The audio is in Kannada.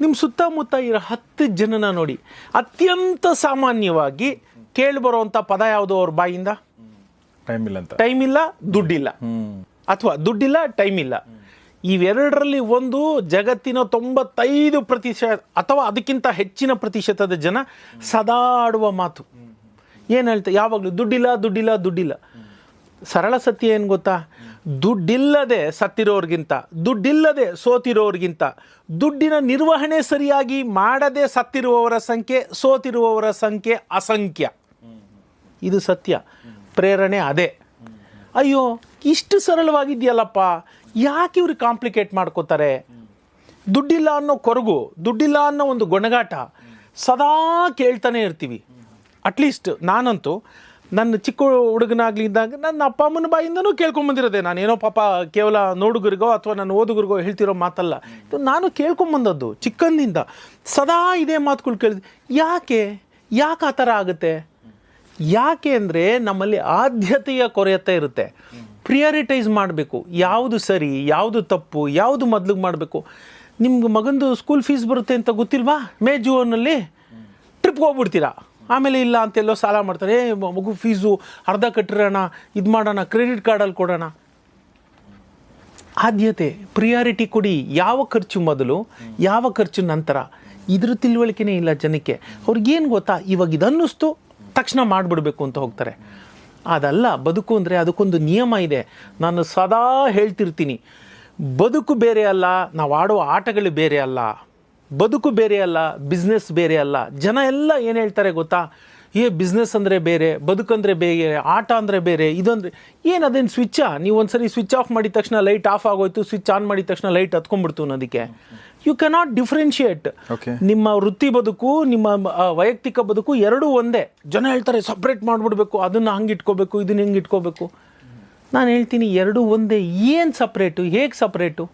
ನಿಮ್ಮ ಸುತ್ತಮುತ್ತ ಇರೋ 10 ಜನನ ನೋಡಿ, ಅತ್ಯಂತ ಸಾಮಾನ್ಯವಾಗಿ ಕೇಳಿಬರುವಂಥ ಪದ ಯಾವುದು ಅವ್ರ ಬಾಯಿಂದ? ಟೈಮ್ ಇಲ್ಲ, ದುಡ್ಡಿಲ್ಲ. ಅಥವಾ ದುಡ್ಡಿಲ್ಲ, ಟೈಮ್ ಇಲ್ಲ. ಇವೆರಡರಲ್ಲಿ ಒಂದು ಜಗತ್ತಿನ 95% ಅಥವಾ ಅದಕ್ಕಿಂತ ಹೆಚ್ಚಿನ ಪ್ರತಿಶತದ ಜನ ಸದಾ ಆಡುವ ಮಾತು ಏನು ಹೇಳ್ತಾರೆ? ಯಾವಾಗಲೂ ದುಡ್ಡಿಲ್ಲ, ದುಡ್ಡಿಲ್ಲ, ದುಡ್ಡಿಲ್ಲ. ಸರಳ ಸತ್ಯ ಏನು ಗೊತ್ತಾ? ದುಡ್ಡಿಲ್ಲದೆ ಸತ್ತಿರೋರ್ಗಿಂತ, ದುಡ್ಡಿಲ್ಲದೆ ಸೋತಿರೋರ್ಗಿಂತ, ದುಡ್ಡಿನ ನಿರ್ವಹಣೆ ಸರಿಯಾಗಿ ಮಾಡದೆ ಸತ್ತಿರುವವರ ಸಂಖ್ಯೆ, ಸೋತಿರುವವರ ಸಂಖ್ಯೆ ಅಸಂಖ್ಯ. ಇದು ಸತ್ಯ. ಪ್ರೇರಣೆ ಅದೇ. ಅಯ್ಯೋ, ಇಷ್ಟು ಸರಳವಾಗಿದೆಯಲ್ಲಪ್ಪ, ಯಾಕೆ ಇವ್ರು ಕಾಂಪ್ಲಿಕೇಟ್ ಮಾಡ್ಕೋತಾರೆ? ದುಡ್ಡಿಲ್ಲ ಅನ್ನೋ ಕೊರಗು, ದುಡ್ಡಿಲ್ಲ ಅನ್ನೋ ಒಂದು ಗೊಣಗಾಟ ಸದಾ ಕೇಳ್ತಾನೆ ಇರ್ತೀವಿ. ಅಟ್ಲೀಸ್ಟ್ ನಾನಂತೂ ನನ್ನ ಚಿಕ್ಕ ಹುಡುಗನಾಗ್ಲಿದ್ದಾಗ ನನ್ನ ಅಪ್ಪ ಅಮ್ಮನ ಬಾಯಿಂದನೂ ಕೇಳ್ಕೊಂಬಂದಿರೋದೆ. ನಾನೇನೋ ಪಾಪ ಕೇವಲ ನೋಡುಗರಿಗೋ ಅಥವಾ ನನ್ನ ಓದುಗರಿಗೋ ಹೇಳ್ತಿರೋ ಮಾತಲ್ಲ, ಇದು ನಾನು ಕೇಳ್ಕೊಂಬಂದದ್ದು ಚಿಕ್ಕಂದಿಂದ. ಸದಾ ಇದೇ ಮಾತುಗಳು ಕೇಳಿದ್ವಿ. ಯಾಕೆ ಆ ಥರ ಆಗುತ್ತೆ? ಯಾಕೆ ಅಂದರೆ ನಮ್ಮಲ್ಲಿ ಆದ್ಯತೆಯ ಕೊರತೆ ಇರುತ್ತೆ. ಪ್ರಿಯಾರಿಟೈಸ್ ಮಾಡಬೇಕು. ಯಾವುದು ಸರಿ, ಯಾವುದು ತಪ್ಪು, ಯಾವುದು ಮೊದಲಿಗೆ ಮಾಡಬೇಕು. ನಿಮ್ಗೆ ಮಗಂದು ಸ್ಕೂಲ್ ಫೀಸ್ ಬರುತ್ತೆ ಅಂತ ಗೊತ್ತಿಲ್ವಾ? ಮೇ ಜೂನಲ್ಲಿ ಟ್ರಿಪ್ಗೆ ಹೋಗ್ಬಿಡ್ತೀರಾ. ಆಮೇಲೆ ಇಲ್ಲ ಅಂತೆಲ್ಲೋ ಸಾಲ ಮಾಡ್ತಾರೆ. ಮಗು ಫೀಸು ಅರ್ಧ ಕಟ್ಟಿರೋಣ, ಇದು ಮಾಡೋಣ, ಕ್ರೆಡಿಟ್ ಕಾರ್ಡಲ್ಲಿ ಕೊಡೋಣ. ಆದ್ಯತೆ, ಪ್ರಿಯಾರಿಟಿ ಕೊಡಿ. ಯಾವ ಖರ್ಚು ಮೊದಲು, ಯಾವ ಖರ್ಚು ನಂತರ, ಇದ್ರ ತಿಳುವಳಿಕೆನೇ ಇಲ್ಲ ಜನಕ್ಕೆ. ಅವ್ರಿಗೇನು ಗೊತ್ತಾ, ಇವಾಗ ಇದನ್ನಿಸ್ತು ತಕ್ಷಣ ಮಾಡಿಬಿಡ್ಬೇಕು ಅಂತ ಹೋಗ್ತಾರೆ. ಅದಲ್ಲ ಬದುಕು ಅಂದರೆ. ಅದಕ್ಕೊಂದು ನಿಯಮ ಇದೆ. ನಾನು ಸದಾ ಹೇಳ್ತಿರ್ತೀನಿ, ಬದುಕು ಬೇರೆ ಅಲ್ಲ, ನಾವು ಆಡೋ ಆಟಗಳು ಬೇರೆ ಅಲ್ಲ. ಬದುಕು ಬೇರೆ ಅಲ್ಲ, ಬಿಸ್ನೆಸ್ ಬೇರೆ ಅಲ್ಲ. ಜನ ಎಲ್ಲ ಏನು ಹೇಳ್ತಾರೆ ಗೊತ್ತಾ? ಬಿಸ್ನೆಸ್ ಅಂದರೆ ಬೇರೆ, ಬದುಕಂದರೆ ಬೇರೆ, ಆಟ ಅಂದರೆ ಬೇರೆ, ಇದೊಂದರೆ ಏನು? ಅದೇನು ಸ್ವಿಚ್ಚಾ? ನೀವು ಒಂದ್ಸರಿ ಸ್ವಿಚ್ ಆಫ್ ಮಾಡಿದ ತಕ್ಷಣ ಲೈಟ್ ಆಫ್ ಆಗೋಯ್ತು, ಸ್ವಿಚ್ ಆನ್ ಮಾಡಿದ ತಕ್ಷಣ ಲೈಟ್ ಹತ್ಕೊಂಡ್ಬಿಡ್ತು ಅನ್ನೋದಕ್ಕೆ. You cannot differentiate. ನಿಮ್ಮ ವೃತ್ತಿ ಬದುಕು, ನಿಮ್ಮ ವೈಯಕ್ತಿಕ ಬದುಕು ಎರಡೂ ಒಂದೇ. ಜನ ಹೇಳ್ತಾರೆ ಸಪ್ರೇಟ್ ಮಾಡಿಬಿಡ್ಬೇಕು, ಅದನ್ನು ಹಂಗೆ ಇಟ್ಕೋಬೇಕು, ಇದನ್ನ ಹಿಂಗೆ ಇಟ್ಕೋಬೇಕು. ನಾನು ಹೇಳ್ತೀನಿ ಎರಡೂ ಒಂದೇ. ಏನು ಸಪ್ರೇಟು? ಹೇಗೆ ಸಪ್ರೇಟು?